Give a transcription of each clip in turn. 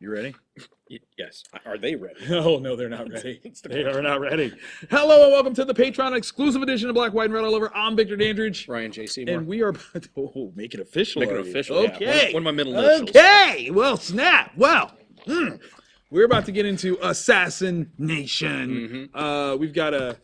You ready? Yes. Are they ready? Oh, no, they're not ready. It's the They are question. not ready. Hello and welcome to the Patreon exclusive edition of Black, White, and Red All Over. I'm Victor Dandridge. Ryan J. Seymour. And we are about to make it official. Make it already. official, yeah. Okay. One of my middle initials. Okay. Well, snap. Well, we're about to get into Assassination. We've got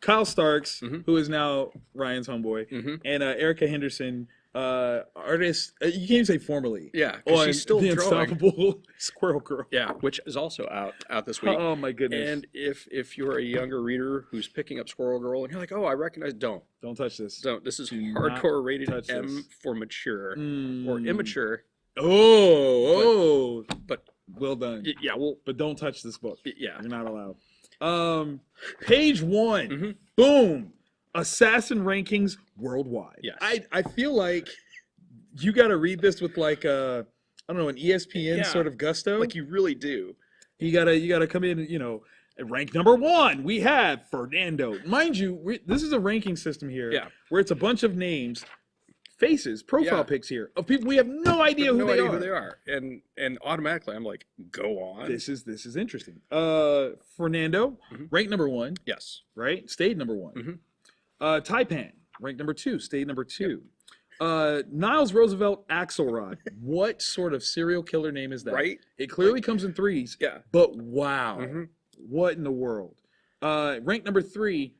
Kyle Starks, who is now Ryan's homeboy, and Erica Henderson, artist. You can't even say formerly. Yeah, 'cause on she's still the drawing. Unstoppable Squirrel Girl. Yeah, which is also out this week. Oh my goodness! And if you're a younger reader who's picking up Squirrel Girl and you're like, oh, I recognize, don't touch this. This is Do not hardcore rated touch M this. for mature or immature. Oh, But well done. yeah, well, But don't touch this book. yeah. You're not allowed. Page one. Mhm. Boom. Assassin rankings worldwide. Yes. I feel like you got to read this with like I don't know, an ESPN Yeah. sort of gusto. Like you really do. You gotta come in, at rank number one. We have Fernando. Mind you, this is a ranking system here. Yeah. Where it's a bunch of names, faces, profile Yeah. pics here of people we have no idea who no they idea are. who they are. And automatically I'm like, go on. This is interesting. Fernando, ranked number one, Yes. right? Stayed number one. Mhm. Taipan, ranked number two, stayed number two. Niles Roosevelt Axelrod. What sort of serial killer name is that? Right? It clearly comes in threes, Yeah. but wow. Mhm. What in the world? Ranked number three,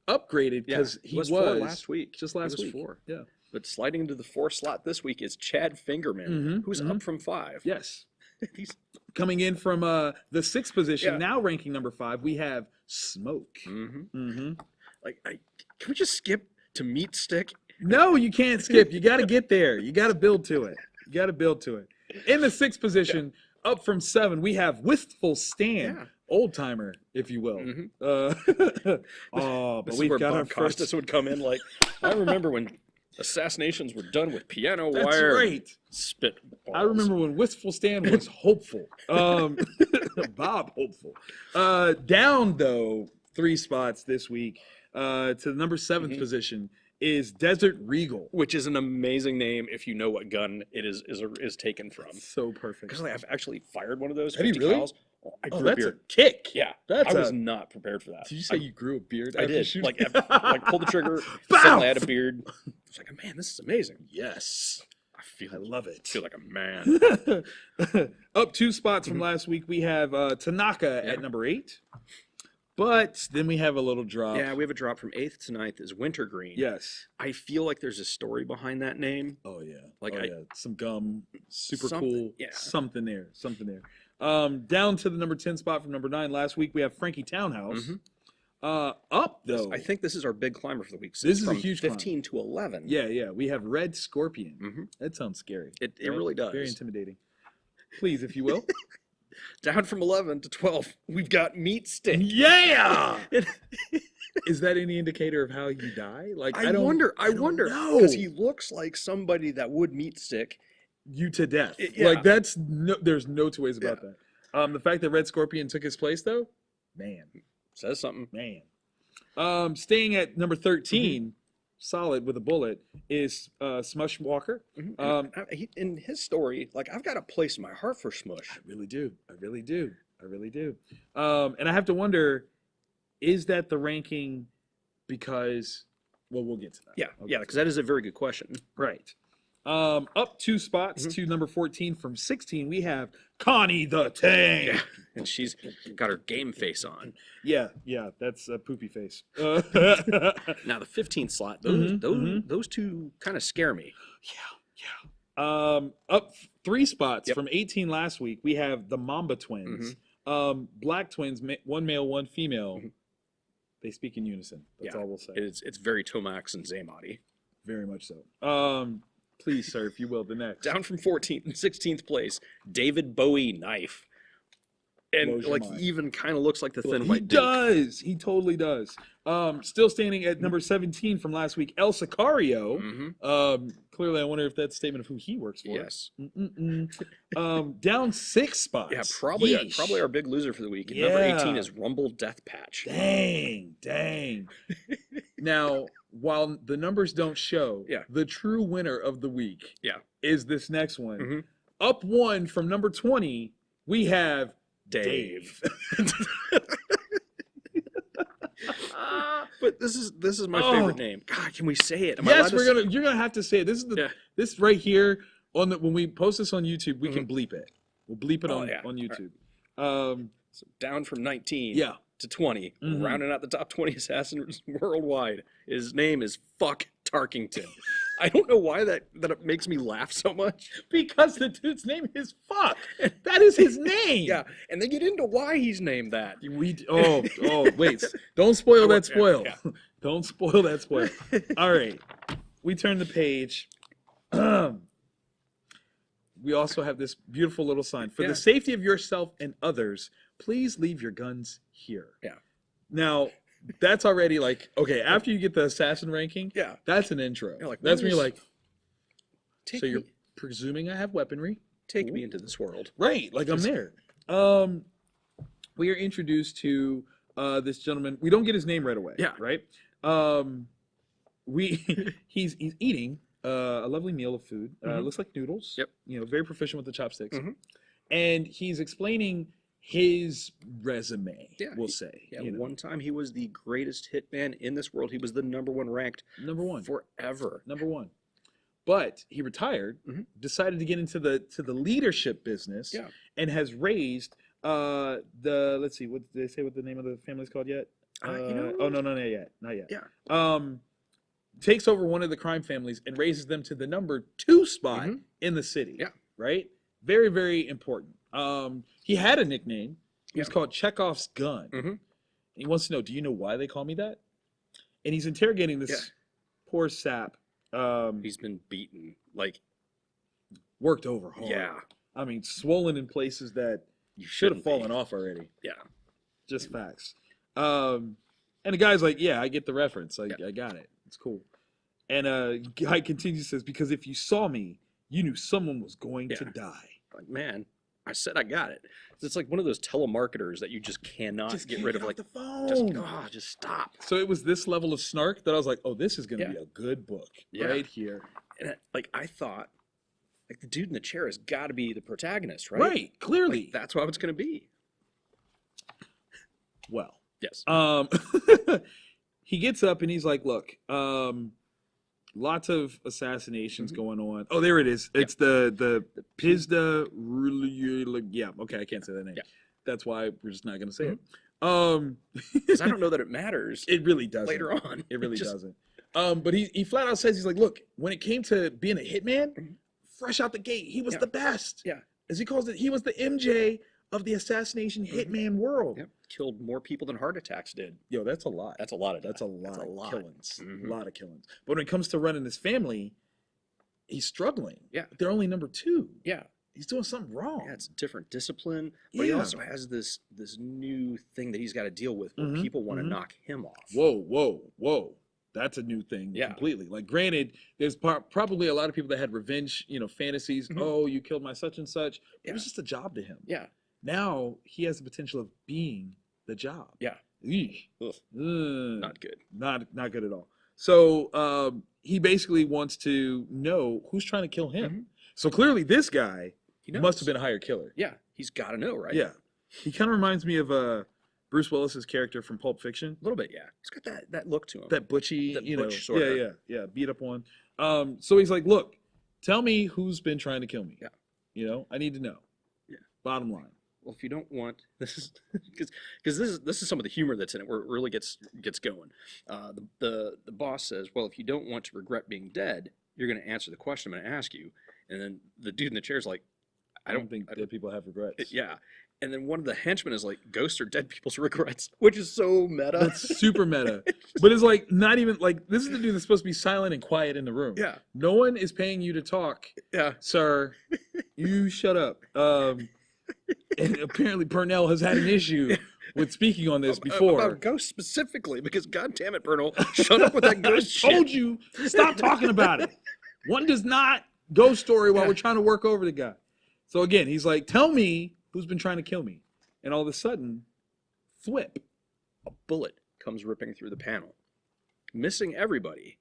upgraded because Yeah. he was was four last week. just He last was week. four. Yeah. But sliding into the 4 slot this week is Chad Fingerman, Mhm, who's up from 5. Yes. He's, Coming in from the sixth position, Yeah. now ranking number 5, we have Smoke. can we just skip to Meat Stick? No, you can't skip. You got to get there. You got to build to it. In the sixth position, up from 7, we have Wistful Stan, Yeah. old timer, if you will. Mhm. But This is we've where got our Bob Costas first. would come in like, I remember when assassinations were done with piano That's wire. right. Spit I remember when Wistful Stan was hopeful. Bob hopeful. Down though 3 spots this week to the number 7th Mhm. position is Desert Regal. Which is an amazing name if you know what gun it is taken from. So perfect. Because I've actually fired one of those. Have you 50 really? cals. Oh, I Oh, grew a that's a beard. kick. Yeah, That's I was a- not prepared for that. Did you say you grew a beard? I after did. shooting? Like pulled the trigger. Bow! Suddenly I had a beard. I was like, man, this is amazing. Yes. I feel I love it. feel like a man. Up 2 spots from last week, we have Tanaka Yeah. at number 8. But then we have a little drop. Yeah, we have a drop from 8th to 9th is Wintergreen. Yes. I feel like there's a story behind that name. Oh yeah. Like, oh, I- yeah. Some gum, super Something, cool. yeah. Something there. Down to the number 10 spot from number 9 last week, we have Frankie Townhouse. Mhm. Up though. I think this is our big climber for the week. This is a from huge climb. 15 to 11. Yeah. We have Red Scorpion. Mhm. That sounds scary. It right? really does. Very intimidating. Please, if you will. Down from 11 to 12, we've got Meat Stick. Yeah. It- Is that any indicator of how you die? Like I don't wonder know. because he looks like somebody that would meat stick. You to death. Yeah. Like there's no two ways about that. The fact that Red Scorpion took his place though, man. Says something. Staying at number 13, Mm-hmm. solid with a bullet, is Smush Walker. And in his story, like I've got a place in my heart for Smush. I really do. And I have to wonder, is that the ranking because, well, we'll get to that. Yeah, Okay. yeah, because that is a very good question. Right. Up 2 spots Mm-hmm. to number 14 from 16, we have Connie the Tank. Yeah, and she's got her game face on. Yeah, that's a poopy face. Now the 15th slot, those two kind of scare me. Up 3 spots Yep. from 18 last week, we have the Mamba twins. Black twins, one male, one female. They speak in unison. That's Yeah. all we'll say. It's very Tomax and Zaymati. Very much so. Please, sir, if you will, the next. Down from 14th and 16th place, David Bowie Knife. And Blows your like mind. he even kind of looks like the thin He white Duke. does. He totally does. Still standing at number 17 from last week, El Sicario. Clearly, I wonder if that's a statement of who he works for. Yes. Down 6 spots. Yeah, probably Yeesh. our big loser for the week. And number 18 Yeah. is Rumble Death Patch. Dang. Now, while the numbers don't show, Yeah. the true winner of the week Yeah. is this next one. Up one from number 20, we have Dave. But this is my favorite name. God, can we say it? Yes, you're gonna have to say it. This is this right here on the when we post this on YouTube, we can bleep it. We'll bleep it on YouTube. So down from 19 Yeah. to 20, rounding out the top 20 assassins worldwide. His name is Fuck Tarkington. I don't know why that it makes me laugh so much. Because the dude's name is Fuck. That is his name. Yeah, and they get into why he's named that. Wait. Don't spoil that spoil. Yeah. Don't spoil that spoil. All right. We turn the page. We also have this beautiful little sign. For the safety of yourself and others, please leave your guns here. Yeah. Now, that's already like, okay, after you get the assassin ranking, that's an intro. That's when you're like, so you're presuming I have weaponry? Take me into this world. Right, like I'm there. We are introduced to this gentleman. We don't get his name right away. Yeah. Right? He's eating a lovely meal of food. Looks like noodles. Yep. You know, very proficient with the chopsticks. And he's explaining his resume, we'll say. Yeah, you know. one time he was the greatest hitman in this world. He was the #1 ranked. #1. Forever. #1. But he retired, decided to get into the leadership business, and has raised let's see, what did they say what the name of the family's called yet? Oh no, not yet. Yeah. Takes over one of the crime families and raises them to the #2 spot in the city. Yeah. Right? Very, very important. He had a nickname. He was called Chekhov's gun. He wants to know, do you know why they call me that? And he's interrogating this poor sap. He's been beaten, like worked over hard. Yeah. I mean, swollen in places that you should have fallen off already. Yeah. Just facts. And the guy's like, yeah, I get the reference. I got it. It's cool. And guy continues, says, because if you saw me, you knew someone was going to die. Like, man, I said I got it. It's like one of those telemarketers that you just cannot get rid of. Like the phone. Just stop. So it was this level of snark that I was like, oh, this is going to be a good book right here. And I thought, like, the dude in the chair has got to be the protagonist, right? Right, clearly. Like, that's what it's going to be. Well. Yes. He gets up and he's like, look, lots of assassinations going on. Oh, there it is. It's the Pizda. Yeah, okay, I can't say that name. Yeah. That's why we're just not going to say it. Because I don't know that it matters. It really doesn't. Later on. It really doesn't. But he flat out says, he's like, look, when it came to being a hitman, fresh out the gate, he was the best. Yeah. As he calls it, he was the MJ of the assassination hitman world. Yep. Killed more people than heart attacks did. Yo, that's a lot. That's a lot of killings. A lot of killings. But when it comes to running his family, he's struggling. Yeah. They're only #2. Yeah. He's doing something wrong. Yeah, it's a different discipline. But he also has this new thing that he's got to deal with where people want to knock him off. Whoa. That's a new thing completely. Like, granted, there's probably a lot of people that had revenge, fantasies. Oh, you killed my such and such. It was just a job to him. Yeah. Now he has the potential of being the job. Yeah. Not good. Not good at all. So he basically wants to know who's trying to kill him. So clearly this guy must have been a hired killer. Yeah. He's got to know, right? Yeah. He kind of reminds me of Bruce Willis's character from Pulp Fiction. A little bit, yeah. He's got that look to him. That butchy, butch sort of. Yeah, beat up one. So he's like, look, tell me who's been trying to kill me. Yeah. I need to know. Yeah. Bottom line. Well, if you don't want this is because this is some of the humor that's in it where it really gets going. The boss says, well, if you don't want to regret being dead, you're going to answer the question I'm going to ask you. And then the dude in the chair is like, I don't think dead people have regrets. Yeah. And then one of the henchmen is like, ghosts are dead people's regrets, which is so meta. That's super meta. But it's like not even like this is the dude that's supposed to be silent and quiet in the room. Yeah. No one is paying you to talk. Yeah. Sir, you shut up. And apparently Purnell has had an issue with speaking on this before. About ghosts specifically, because God damn it, Purnell, shut up with that ghost shit. I told you, stop talking about it. One does not ghost story while we're trying to work over the guy. So again, he's like, tell me who's been trying to kill me. And all of a sudden, thwip. A bullet comes ripping through the panel, missing everybody.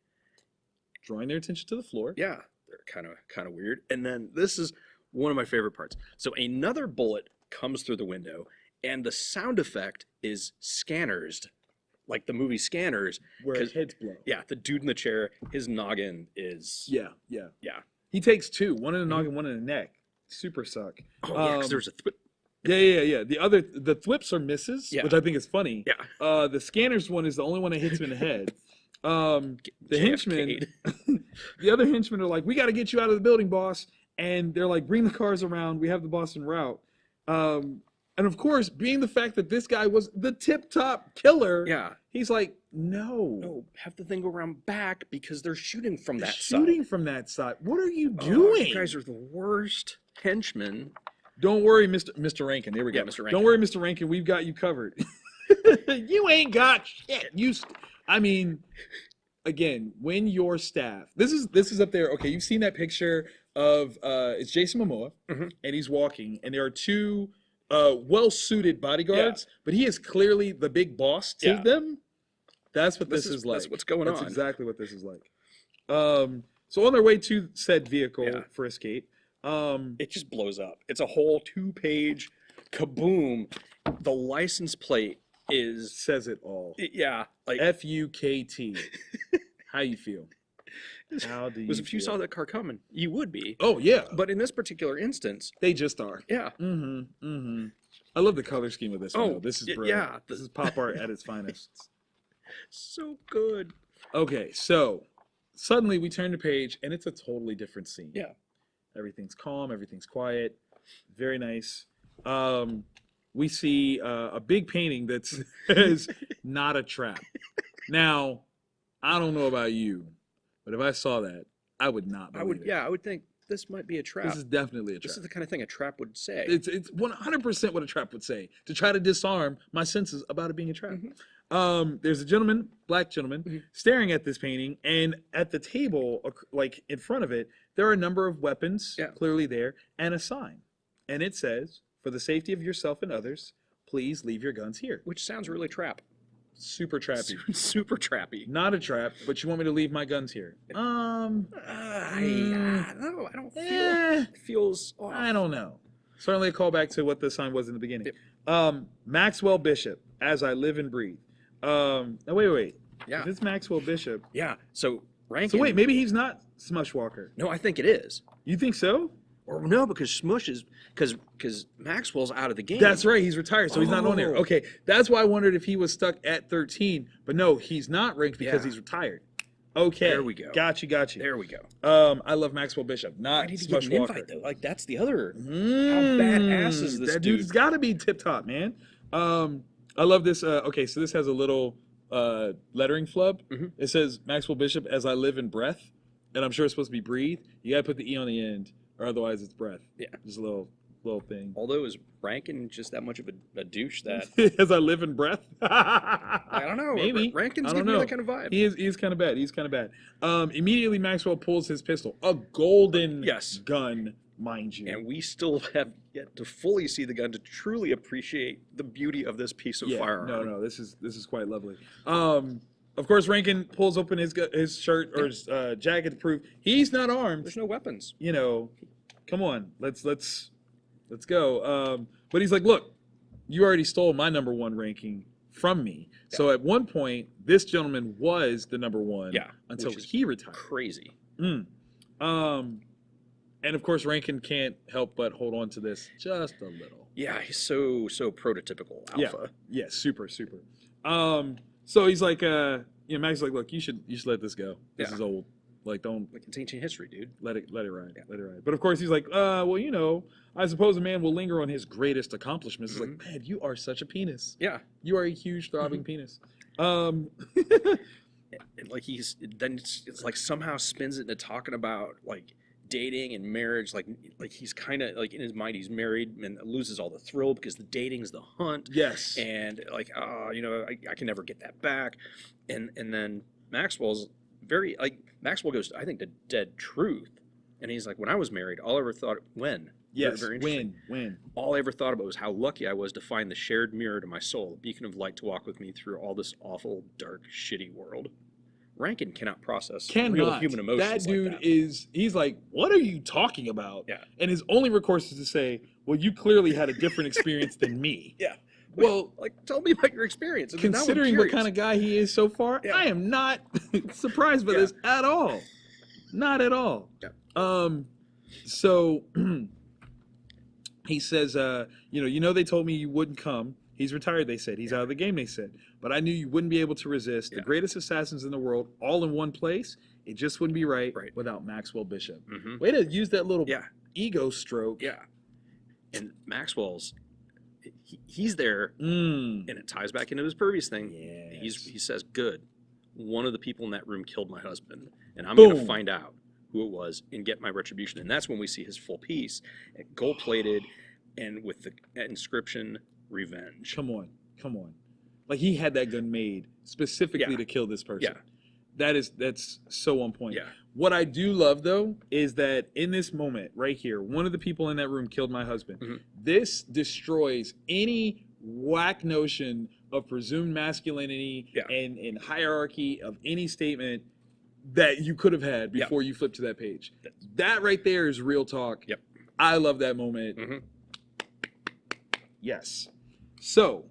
Drawing their attention to the floor. Yeah, they're kind of weird. And then this is One of my favorite parts. So another bullet comes through the window, and the sound effect is Scanners, like the movie Scanners. Where his heads blow. Yeah, the dude in the chair, his noggin is. Yeah, yeah. Yeah. He takes two, one in the noggin, one in the neck. Super suck. Oh, yeah, because there's a. Yeah. The thwips are misses, Yeah. which I think is funny. Yeah. The Scanners one is the only one that hits him in the head. The henchmen, the other henchmen are like, we got to get you out of the building, boss. And they're like, bring the cars around. We have the boss en route. And of course, being the fact that this guy was the tip-top killer, Yeah. he's like, no. No, have the thing go around back because they're shooting from that Shooting side. from that side. What are you Oh, doing? you guys are the worst henchmen. Don't worry, Mr. Rankin. Here we go. Yeah, Mr. Rankin. Don't worry, Mr. Rankin. We've got you covered. You ain't got shit. I mean, again, when your staff, this is up there. Okay, you've seen that picture of it's Jason Momoa, Mhm. and he's walking, and there are two well-suited bodyguards, but he is clearly the big boss to Yeah. them. That's what this is like. That's what's going That's on. exactly what this is like. So on their way to said vehicle Yeah. for escape, It just blows up. It's a whole 2-page kaboom. The license plate is, says it all. yeah, like F-U-K-T. How you feel? How do you was if you feel? saw that car coming, you would be. Oh yeah, But in this particular instance, they just are. yeah, I love the color scheme of this one. Oh, Though. This is y- brilliant. yeah. This is pop art at its finest. so good. Okay, so suddenly we turn the page and it's a totally different scene. Yeah. Everything's calm, everything's quiet, very nice. We see a big painting that says "Not a Trap." Now, I don't know about you, but if I saw that, I would not believe it. I would think this might be a trap. This is definitely a trap. This is the kind of thing a trap would say. It's 100% what a trap would say, to try to disarm my senses about it being a trap. There's a gentleman, black gentleman, staring at this painting, and at the table, like in front of it, there are a number of weapons clearly there, and a sign, and it says, "For the safety of yourself and others, please leave your guns here." Which sounds really trap. Super trappy. Super trappy. Not a trap, but you want me to leave my guns here? No, I don't feel. Eh, It feels off. I don't know. Certainly a callback to what the sign was in the beginning. Maxwell Bishop, As I Live and Breathe. No, wait. Yeah. If it's Maxwell Bishop. Yeah. So Rankin. So wait, maybe he's not Smushwalker. No, I think it is. You think so? Or no, because Smush is because Maxwell's out of the game. That's right. He's retired, so he's not on there. Oh. Okay, that's why I wondered if he was stuck at 13. But no, he's not ranked because Yeah. heis retired. Okay. There we go. Got you. There we go. I love Maxwell Bishop, Why not did he get an Smushwalker. invite though? Like that's the other. Mm, badass is this that dude? dude's got to be tip top, man. I love this. Okay, so this has a little lettering flub. It says Maxwell Bishop, As I Live in Breath, and I'm sure it's supposed to be breathe. You got to put the E on the end, or otherwise it's breath. Yeah. Just a little thing. Although is Rankin just that much of a douche that As I live in breath. I don't know. Maybe. Rankin's I don't giving me know. that kind of vibe. He's kind of bad. He's kind of bad. Immediately Maxwell pulls his pistol, a golden Yes. gun, mind you. And we still have yet to fully see the gun to truly appreciate the beauty of this piece of firearm. No, this is quite lovely. Of course, Rankin pulls open his shirt or his jacket to prove he's not armed. There's no weapons. You know, come on, let's go. But he's like, look, you already stole my number one ranking from me. Yeah. So at one point, this gentleman was the number one. Yeah, until he retired. Crazy. And of course, Rankin can't help but hold on to this just a little. Yeah, he's so prototypical alpha. Yeah, super. So he's like, Max is like, look, you should let this go. This is old. Like, don't. Like, it's ancient history, dude. Let it ride. Yeah. Let it ride. But of course, he's like, well, I suppose a man will linger on his greatest accomplishments. It's like, man, you are such a penis. Yeah. You are a huge throbbing penis. And like it's like somehow spins it into talking about like dating and marriage, like he's kind of like in his mind he's married and loses all the thrill because the dating's the hunt. Yes. And like I can never get that back. And then Maxwell's very like Maxwell goes I think to dead truth, and he's like, when I was married, all I ever thought when. Yes. Very interesting. When. All I ever thought about was how lucky I was to find the shared mirror to my soul, a beacon of light to walk with me through all this awful, dark, shitty world. Rankin cannot process real Cannot. human emotions. That dude like he's like, what are you talking about? Yeah. And his only recourse is to say, well, you clearly had a different experience than me. Yeah. Well, like, tell me about your experience. And considering what kind of guy he is so far, Yeah. I am not surprised by Yeah. this at all. Not at all. Yeah. So he says, they told me you wouldn't come. He's retired, they said. He's out of the game, they said. But I knew you wouldn't be able to resist. The greatest assassins in the world, all in one place. It just wouldn't be right without Maxwell Bishop. Mm-hmm. Way to use that little ego stroke. Yeah. And Maxwell's, he's there, and it ties back into his previous thing. Yes. He says, good. One of the people in that room killed my husband, and I'm going to find out who it was and get my retribution. And that's when we see his full piece, gold-plated, and with the inscription, revenge. Come on. Like, he had that gun made specifically to kill this person. Yeah. That's so on point. Yeah. What I do love, though, is that in this moment right here, one of the people in that room killed my husband. Mm-hmm. This destroys any whack notion of presumed masculinity and hierarchy of any statement that you could have had before you flip to that page. That right there is real talk. Yep. I love that moment. Mm-hmm. Yes. So,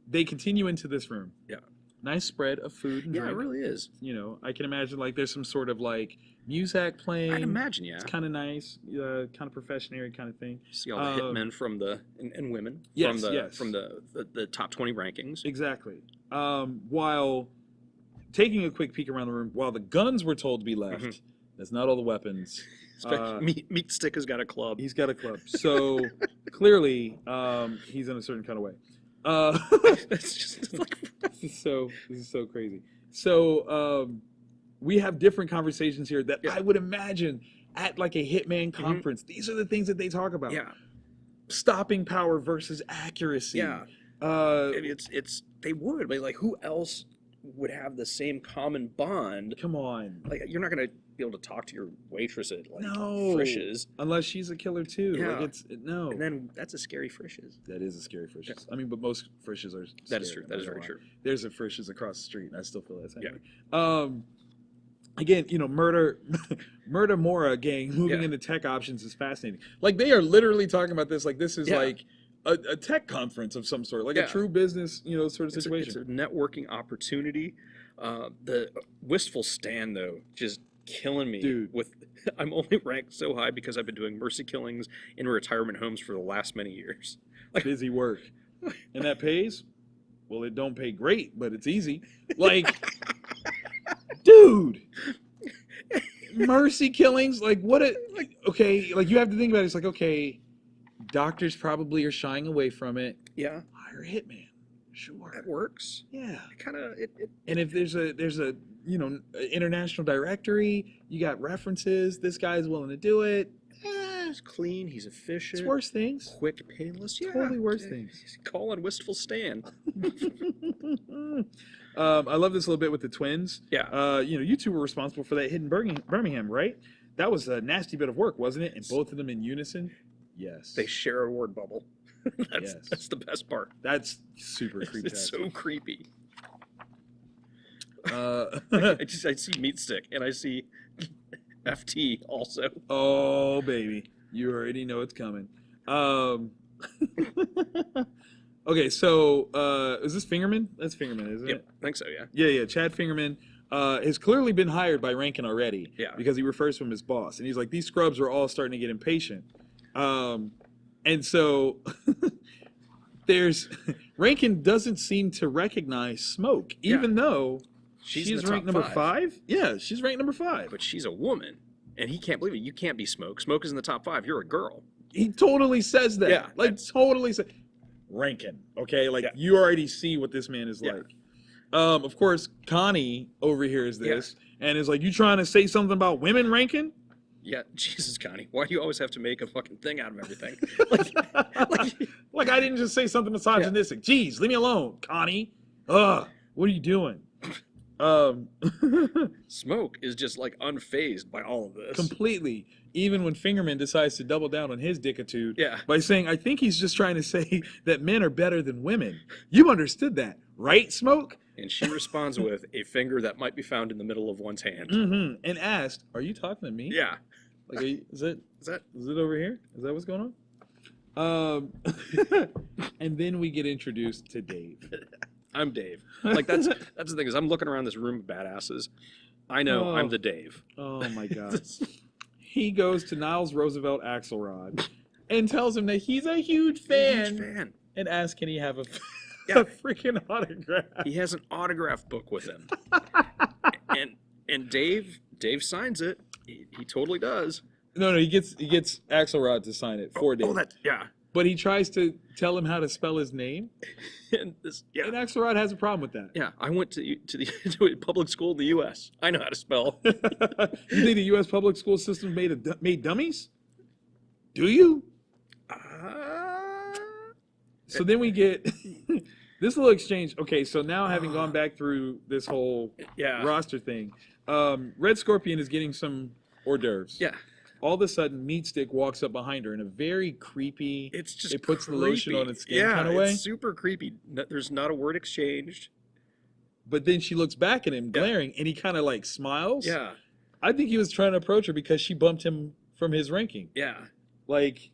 they continue into this room. Yeah. Nice spread of food and Yeah, drink. it really is. I can imagine like there's some sort of like music playing. I'd imagine, yeah. It's kind of nice, kind of professionary kind of thing. See all the hitmen from the and women yes, from the top 20 rankings. Exactly. While taking a quick peek around the room, while the guns were told to be left, that's not all the weapons. Meat Stick has got a club. He's got a club. So clearly, he's in a certain kind of way. It's just like this is so crazy. So we have different conversations here that I would imagine at like a hitman conference. These are the things that they talk about. Yeah. Stopping power versus accuracy. Yeah. It's they would, but like who else would have the same common bond? Come on. Like you're not gonna be able to talk to your waitress at like No. Frisch's. Unless she's a killer too. Yeah. Like no. And then that's a scary Frisch's. That is a scary Frisch's. I mean, but most Frisch's are scary. That is true. That is very true. There's a Frisch's across the street, and I still feel that same Yeah. way. Again, Murder Mora gang moving into tech options is fascinating. Like they are literally talking about this like this is like a tech conference of some sort, like a true business, sort of situation. It's a networking opportunity. The Wistful Stan though, just killing me. Dude. With I'm only ranked so high because I've been doing mercy killings in retirement homes for the last many years. Like, busy work, and that pays. Well, it don't pay great, but it's easy. Like, dude, mercy killings. Like, what? Okay, like you have to think about it. It's like, okay, doctors probably are shying away from it. Yeah, hire a hitman. Sure, that works. Yeah, it. And if there's a international directory, you got references. This guy's willing to do it. He's clean. He's efficient. It's worse things. Quick, painless. Yeah, totally worse things. Call on Wistful Stan. I love this a little bit with the twins. Yeah. You two were responsible for that hit in Birmingham, right? That was a nasty bit of work, wasn't it? And both of them in unison. Yes. They share a word bubble. That's the best part. That's super creepy. It's so creepy. I see Meat Stick and I see FT also. Oh baby, you already know it's coming. Okay, so is this Fingerman? That's Fingerman, isn't it? I think so. Yeah. Yeah. Chad Fingerman has clearly been hired by Rankin already. Yeah. Because he refers to him as boss, and he's like, these scrubs are all starting to get impatient. And so Rankin doesn't seem to recognize Smoke, even though she's ranked number 5. Yeah, she's ranked number 5. But she's a woman, and he can't believe it. You can't be Smoke. Smoke is in the top 5. You're a girl. He totally says that. Yeah, totally says. Rankin, okay? You already see what this man is like. Of course, Connie overhears this and is like, you trying to say something about women, Rankin? Yeah, Jesus, Connie. Why do you always have to make a fucking thing out of everything? Like I didn't just say something misogynistic. Jeez, leave me alone, Connie. Ugh, what are you doing? Smoke is just unfazed by all of this. Completely. Even when Fingerman decides to double down on his dickitude by saying, I think he's just trying to say that men are better than women. You understood that, right, Smoke? And she responds with a finger that might be found in the middle of one's hand. And asked, "Are you talking to me?" Yeah. Like, is it over here? Is that what's going on? And then we get introduced to Dave. I'm Dave. Like that's the thing is I'm looking around this room of badasses. I know I'm the Dave. Oh my god. He goes to Niles Roosevelt Axelrod and tells him that he's a huge fan. And asks, can he have a freaking autograph? He has an autograph book with him. and Dave signs it. He totally does. No, he gets Axelrod to sign it for Dave. Oh, But he tries to tell him how to spell his name. And Axelrod has a problem with that. Yeah, I went to a public school in the U.S. I know how to spell. You think the U.S. public school system made dummies? Do you? So then we get this little exchange. Okay, so now having gone back through this whole roster thing, Red Scorpion is getting some hors d'oeuvres. Yeah. All of a sudden, Meat Stick walks up behind her in a very creepy. It's just it puts creepy. The lotion on its skin kind of way. It's super creepy. There's not a word exchanged. But then she looks back at him, glaring, and he kind of like smiles. Yeah. I think he was trying to approach her because she bumped him from his ranking. Yeah. Like,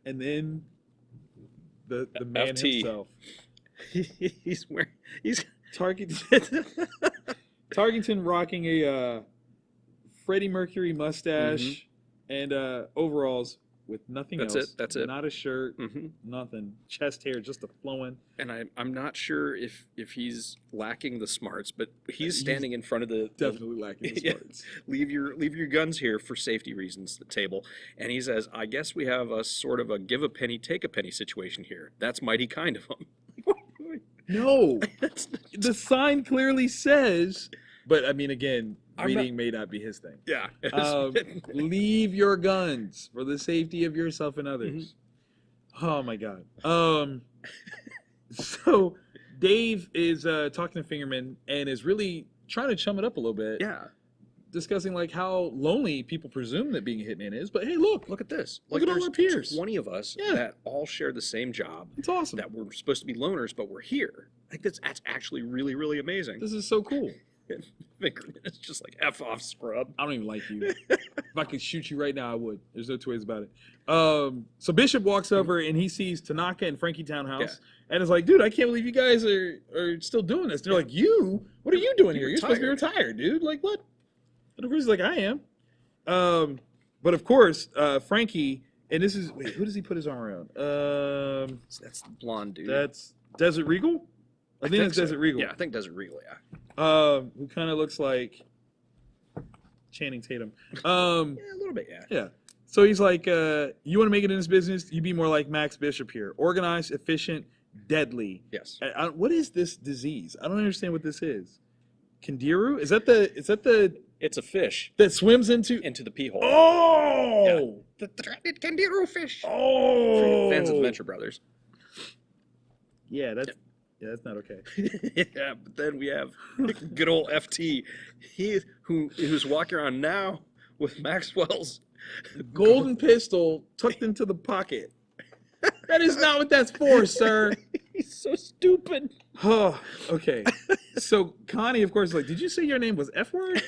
and then the man FT. himself. He's Tarkington rocking a Freddie Mercury mustache and overalls with nothing else. That's it. Not a shirt, nothing. Chest hair just a flowing. And I'm not sure if he's lacking the smarts, but he's standing in front of definitely lacking the smarts. Leave your guns here for safety reasons. The table, and he says, "I guess we have a sort of a give a penny, take a penny situation here. That's mighty kind of him." No, the sign clearly says. But I mean, again, reading may not be his thing. Yeah. Leave your guns for the safety of yourself and others. Oh my God. So Dave is talking to Fingerman and is really trying to chum it up a little bit. Yeah. Discussing like how lonely people presume that being a hitman is. But hey, look at this. Look at all our peers. 20 of us that all share the same job. It's awesome. That we're supposed to be loners, but we're here. Like that's actually really, really amazing. This is so cool. Fingerman is just like F off, scrub. I don't even like you. If I could shoot you right now, I would. There's no two ways about it. So Bishop walks over and he sees Tanaka and Frankie Townhouse and is like, dude, I can't believe you guys are still doing this. They're like, you? What are you doing here? You're supposed to be retired, dude. Like, what? And of course he's like, I am. But of course, Frankie, and this is, wait, who does he put his arm around? That's the blonde dude. That's Desert Regal? I think it's Desert Regal. Yeah, I think Desert Regal, yeah. Who kind of looks like Channing Tatum. Yeah, a little bit, yeah. Yeah. So he's like, you want to make it in this business? You be more like Max Bishop here. Organized, efficient, deadly. Yes. What is this disease? I don't understand what this is. Candiru? Is that the It's a fish that swims into the pee hole. Oh! Yeah. The dreaded Candiru fish. Oh! For fans of the Venture Brothers. Yeah, that's not okay. Yeah, but then we have good old FT. Who's walking around now with Maxwell's golden pistol tucked into the pocket. That is not what that's for, sir. He's so stupid. Oh, okay. So Connie, of course, is like, did you say your name was F-word?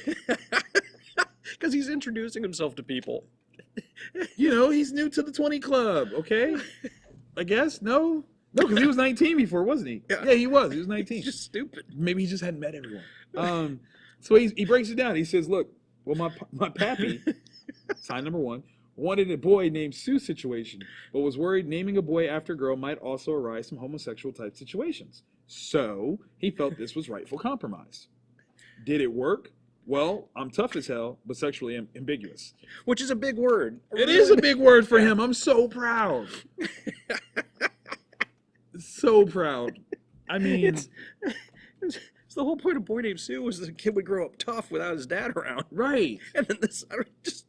Because he's introducing himself to people. You know, he's new to the 20 Club, okay? I guess? No, because he was 19 before, wasn't he? Yeah, he was. He was 19. He's just stupid. Maybe he just hadn't met everyone. So he breaks it down. He says, look, well, my pappy, sign number one, wanted a boy named Sue situation, but was worried naming a boy after a girl might also arise some homosexual type situations. So he felt this was rightful compromise. Did it work? Well, I'm tough as hell, but sexually ambiguous. Which is a big word. It is a big word for him. I'm so proud. So proud. I mean, it's the whole point of Boy Named Sue was the kid would grow up tough without his dad around. Right. And then this, just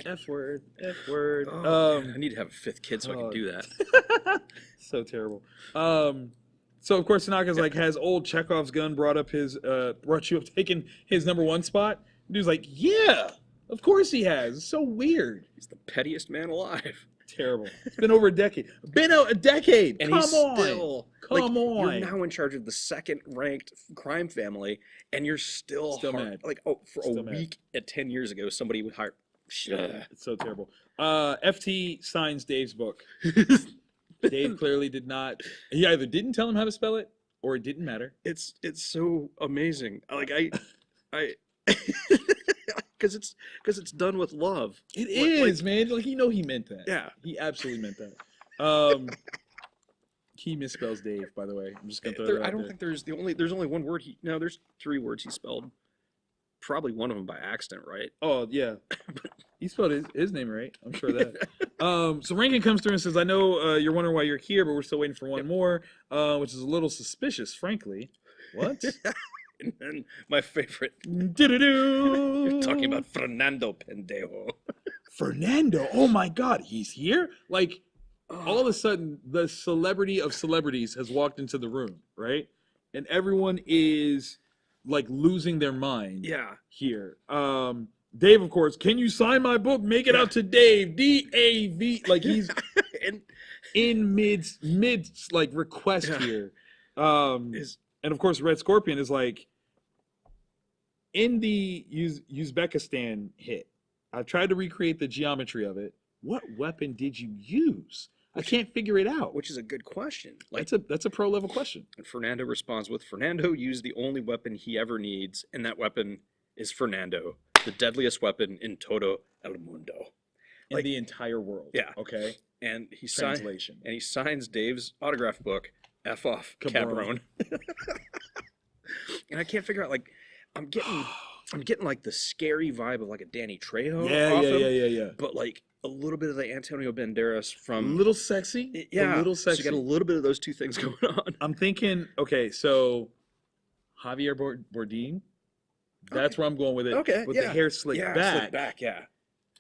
F-word, F-word. I need to have a fifth kid so I can do that. So terrible. So of course Tanaka's like, has old Chekhov's gun brought you up taking his number one spot? Dude's like, yeah, of course he has. It's so weird. He's the pettiest man alive. terrible. It's been over a decade. A decade. And Come he's on. still Come on. You're now in charge of the second-ranked crime family, and you're still mad. Like, for Still a mad. week at 10 years ago, somebody would hire. It's so terrible. FT signs Dave's book. Dave clearly did not. He either didn't tell him how to spell it, or it didn't matter. It's so amazing. Like I because it's done with love. It is, man. Like he meant that. Yeah. He absolutely meant that. He misspells Dave, by the way. I'm just gonna throw that out I don't there. think there's only one word there's 3 words he spelled. Probably one of them by accident, right? Oh yeah, he spelled his name right. I'm sure of that. So Rankin comes through and says, "I know you're wondering why you're here, but we're still waiting for one more," which is a little suspicious, frankly. What? And then my favorite. Do-do-do. You're talking about Fernando Pendejo. Fernando. Oh my God, he's here! Like all of a sudden, the celebrity of celebrities has walked into the room, right? And everyone is like losing their mind. Yeah. Here. Dave, of course, can you sign my book? Make it out to Dave. D-A-V. Like he's in mid like request here. And of course, Red Scorpion is like, in the Uzbekistan hit, I've tried to recreate the geometry of it. What weapon did you use? I can't figure it out. Which is a good question. Like, That's a pro level question. and Fernando responds with, Fernando used the only weapon he ever needs, and that weapon is Fernando, the deadliest weapon in todo el mundo. In Like, the entire world. yeah. Okay. And he Translation. and he signs Dave's autograph book, F off, Cabron. Cabron. And I can't figure out, like, I'm getting like the scary vibe of like a Danny Trejo off him, Yeah. but like a little bit of the Antonio Banderas A from little sexy. yeah, A little so sexy. you got a little bit of those two things going on. I'm thinking, okay, so Javier Bardem. That's where I'm going with it. Okay, With yeah. the hair slicked Yeah, back. slick back, yeah.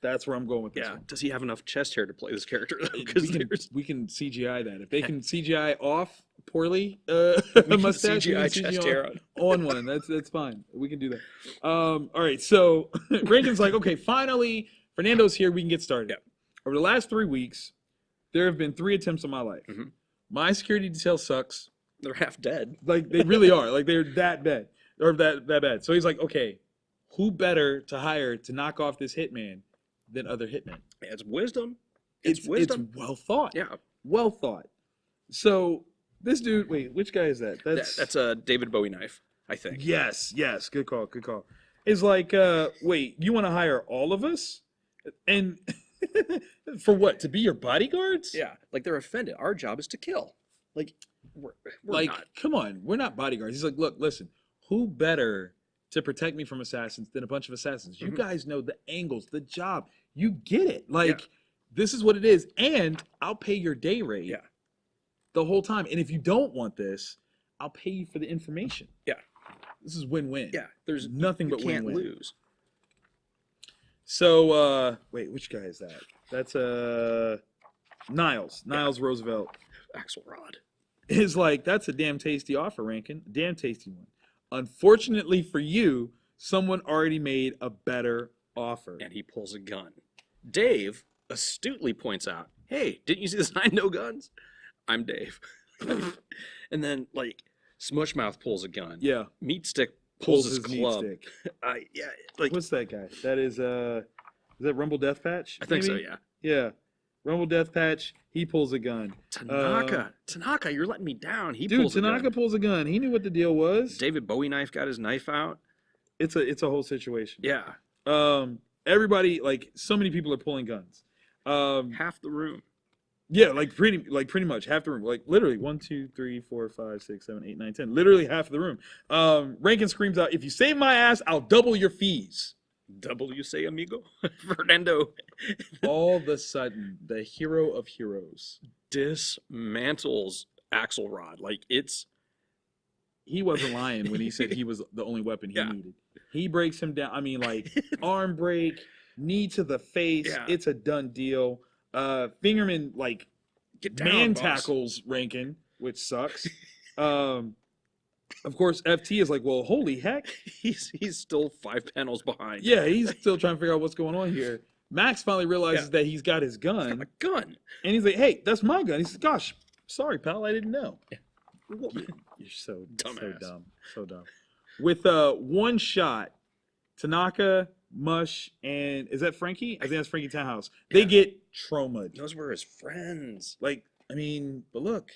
That's where I'm going with this Yeah. one. Does he have enough chest hair to play this character though? Because We can CGI that. If they can CGI off poorly we can mustache, we CGI can chest CGI hair on one. That's fine. We can do that. All right. So Rankin's like, okay, finally, Fernando's here. We can get started. Yeah. Over the last 3 weeks, there have been 3 attempts on my life. Mhm. My security detail sucks. They're half dead. Like they really are. Like they're that bad or that bad. So he's like, okay, who better to hire to knock off this hitman than other hitmen? It's wisdom. It's wisdom. It's well thought. Yeah. Well thought. So this dude, wait, which guy is that? That's a David Bowie knife, I think. Yes. Good call. Is like, wait, you want to hire all of us? And for what? To be your bodyguards? Yeah. Like they're offended. Our job is to kill. Like we're Like, not. come on, we're not bodyguards. He's like, look, listen, who better to protect me from assassins than a bunch of assassins? You Mhm. guys know the angles, the job. You get it. Like, Yeah. this is what it is. And I'll pay your day rate Yeah. the whole time. And if you don't want this, I'll pay you for the information. Yeah. This is win-win. Yeah. There's Nothing you but can't win-win. lose. So, wait, which guy is that? That's Niles Roosevelt Axelrod. is like, that's a damn tasty offer, Rankin. Damn tasty one. Unfortunately for you, someone already made a better offer. And he pulls a gun. Dave astutely points out, hey, didn't you see the sign, no guns? I'm Dave. And then, like, Smushmouth pulls a gun. Yeah. Meat Stick pulls his meat club. stick. Yeah, like, What's that guy? That is that Rumble Death Patch? I think so, maybe? yeah. Yeah. Rumble Death Patch, he pulls a gun. Tanaka, you're letting me down. He Dude, pulls a Tanaka gun. pulls a gun. He knew what the deal was. David Bowie knife got his knife out. It's a whole situation. Yeah, Everybody, like, so many people are pulling guns. half the room. Yeah, like pretty much half the room. Like literally 1, 2, 3, 4, 5, 6, 7, 8, 9, 10. Literally half the room. Rankin screams out, "If you save my ass, I'll double your fees." W say amigo. Fernando All of a sudden, the hero of heroes. dismantles Axelrod. Like, it's He wasn't lying when he said he was the only weapon he Yeah. needed. He breaks him down. I mean, like, arm break, knee to the face. Yeah. It's a done deal. Fingerman, like, get down, man boss. tackles Rankin, which sucks. Of course, FT is like, well, holy heck. He's still 5 panels behind. Yeah, he's still trying to figure out what's going on here. Max finally realizes Yeah. that he's got his Got gun, my gun. and he's like, "Hey, that's my gun." He says, "Gosh, sorry, pal, I didn't know." Yeah. You're so Dumbass. dumb, so dumb. With one shot, Tanaka, Mush, and is that Frankie? I think that's Frankie Townhouse. They Yeah. get traumatized. Those were his friends. Like, I mean, but look,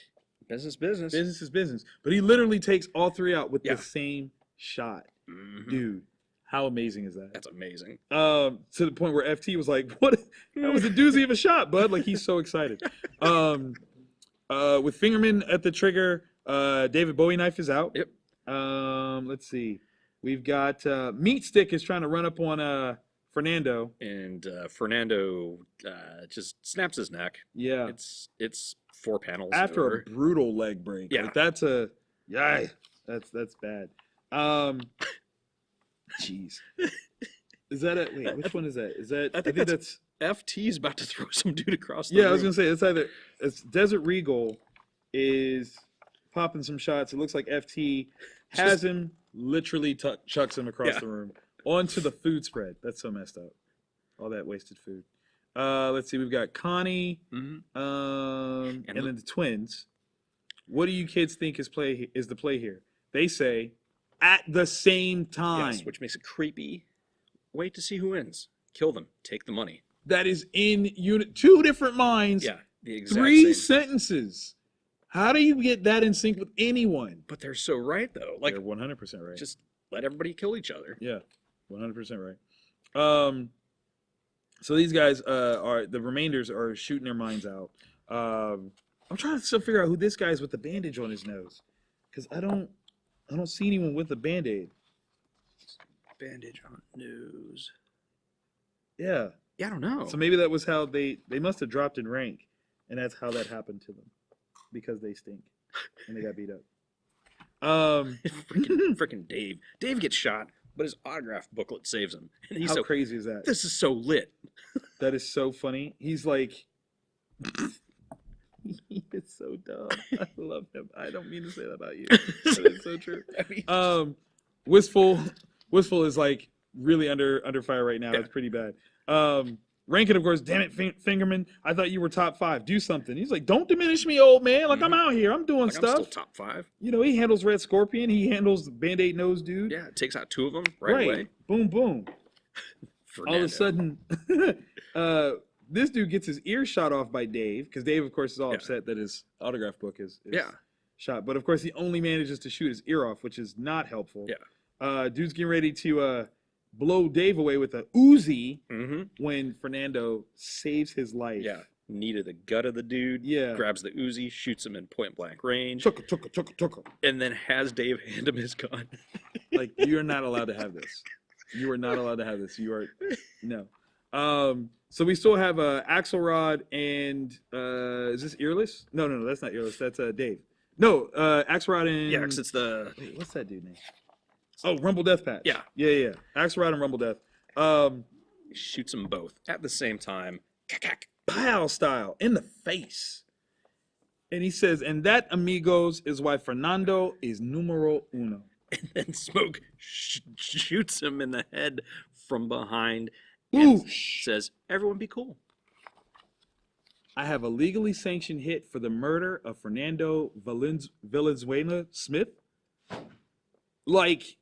Business. business is business. But he literally takes all three out with Yeah. the same shot. Mhm. Dude, how amazing is that? That's amazing. To the point where FT was like, "What? That was a doozy of a shot, bud!" Like he's so excited. With Fingerman at the trigger, David Bowie knife is out. Yep. Let's see. We've got Meat Stick is trying to run up on Fernando. And Fernando just snaps his neck. Yeah. It's 4 panels After over. a brutal leg break. Yeah. Like that's that's bad. Jeez. Is that it? Wait, which one is that? Is that? I think that's. FT's about to throw some dude across the Yeah, room. I was gonna say it's Desert Regal is popping some shots. It looks like FT has him literally chucks him across Yeah. the room onto the food spread. That's so messed up. All that wasted food. Let's see. We've got Connie, Mhm. and And then the twins. What do you kids think is the play here? They say at the same time. Yes, which makes it creepy. Wait to see who wins. Kill them. Take the money. That is in two different minds. Yeah, the exact Three same. sentences. How do you get that in sync with anyone? But they're so right though. Like, They're 100% right. just let everybody kill each other. Yeah, 100% right. So these guys the remainders are shooting their minds out. I'm trying to still figure out who this guy is with the bandage on his nose, because I don't see anyone with a band-aid. Bandage on nose. Yeah. Yeah, I don't know. So maybe that was how they must have dropped in rank, and that's how that happened to them, because they stink and they got beat up. Freaking Dave. Dave gets shot, but his autograph booklet saves him. And he's How so crazy is that? This is so lit. That is so funny. He's like, he is so dumb. I love him. I don't mean to say that about you. That is so true. I mean, Wistful is like really under fire right now. Yeah. It's pretty bad. Rankin, of course, damn it, Fingerman. I thought you were top 5. Do something. He's like, don't diminish me, old man. Like, I'm out here. I'm doing like, I'm stuff. still top 5. You know, he handles Red Scorpion. He handles the Band-Aid nose dude. Yeah, it takes out 2 of them right away. Boom, boom. All of Fernando. a sudden, this dude gets his ear shot off by Dave, because Dave, of course, is all Yeah. upset that his autograph book is Yeah. shot. But, of course, he only manages to shoot his ear off, which is not helpful. Yeah. Dude's getting ready to blow Dave away with a Uzi Mm-hmm. when Fernando saves his life. Yeah. Knee to the gut of the dude. Yeah. Grabs the Uzi, shoots him in point blank range, Chugga. and then has Dave hand him his gun. Like, you're not allowed to have this. You are not allowed to have this. You are no. So we still have Axelrod and is this Earless? No, that's not Earless. That's Dave. No, Axelrod and Yeah, because it's the wait, what's that dude name? Oh, Rumble Death Patch. Yeah. Yeah. Axelrod and Rumble Death. shoots them both at the same time. Pow style in the face. And he says, and that, amigos, is why Fernando is numero uno. And then Smoke shoots him in the head from behind Ooh. and says, everyone be cool. I have a legally sanctioned hit for the murder of Fernando Valenzuela Smith. Like,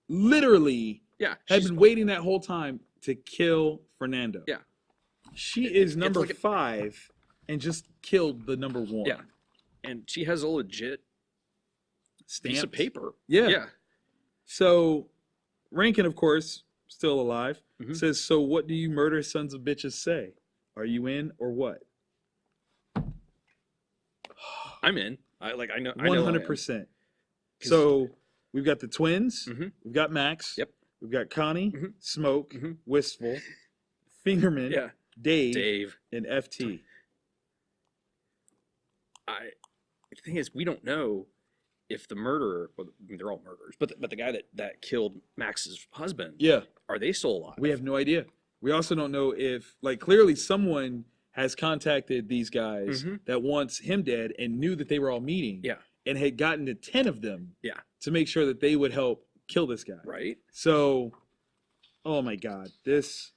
literally, Yeah. had she's- been waiting that whole time to kill Fernando. Yeah. She is number like 5 and just killed the number 1. Yeah. And she has a legit piece of Stamped. paper. Yeah. Yeah. So, Rankin, of course, still alive, Mhm. says, so what do you murder sons of bitches say? Are you in or what? I'm in. I know. 100%. So, we've got the twins. Mhm. We've got Max. Yep. We've got Connie, Mhm. Smoke, Mhm. Wistful, Fingerman, Yeah. Dave, Dave. and FT. The thing is, we don't know if the murderer, well, I mean, they're all murderers, but the guy that killed Max's husband, Yeah. are they still alive? We have no idea. We also don't know if, like, clearly someone has contacted these guys Mhm. that wants him dead and knew that they were all meeting. Yeah. And had gotten to 10 of them. Yeah. To make sure that they would help kill this guy. Right? So, oh my God, this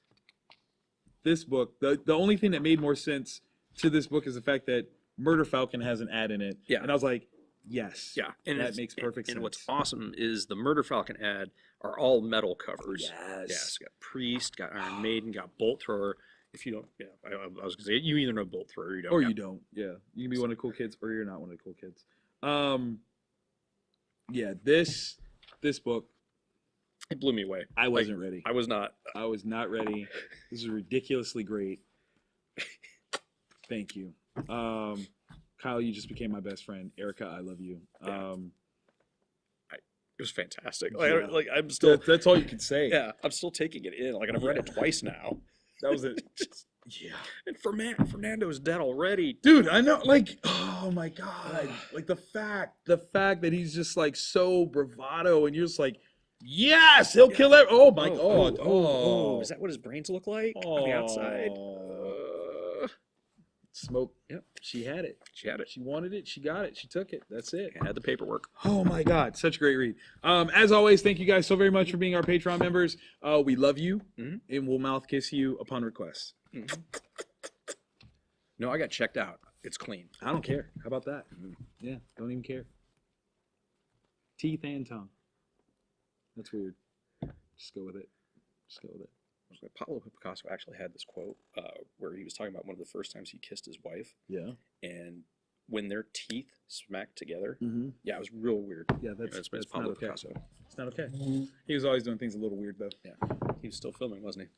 this book, the only thing that made more sense to this book is the fact that Murder Falcon has an ad in it. Yeah. And I was like, yes. Yeah, and that makes perfect sense. And what's awesome is the Murder Falcon ad are all metal covers. Yes. Yes, got Priest, got Iron Maiden, got Bolt Thrower. If you don't, yeah, I was gonna say you either know Bolt Thrower or you don't. Or you don't. Yeah, you can be one of the cool kids, or you're not one of the cool kids. Yeah, this book, It blew me away. I wasn't ready. I was not. I was not ready. This is ridiculously great. Thank you. Kyle, you just became my best friend. Erica, I love you. Yeah. It was fantastic. Yeah. I'm still. That's all you can say. Yeah, I'm still taking it in. Like, and I've read it twice now. That was it. Yeah. And Fernando's dead already. Dude, I know, like, oh my God. Like the fact that he's just like so bravado and you're just like, yes, he'll kill it. Oh my God. Oh, is that what his brains look like on the outside? Smoke. Yep. She had it. She had it. She wanted it. She got it. She took it. That's it. Had the paperwork. Oh my God, such a great read. As always, thank you guys so very much for being our Patreon members. We love you, and we'll mouth kiss you upon request. No, I got checked out. It's clean. I don't care. How about that? Yeah, don't even care. Teeth and tongue. That's weird. Just go with it. Just go with it. Pablo Picasso actually had this quote where he was talking about one of the first times he kissed his wife. Yeah. And when their teeth smacked together, Mm-hmm. yeah, it was real weird. Yeah, That's not Pablo okay. Picasso. It's not okay. He was always doing things a little weird though. Yeah, he was still filming, wasn't he?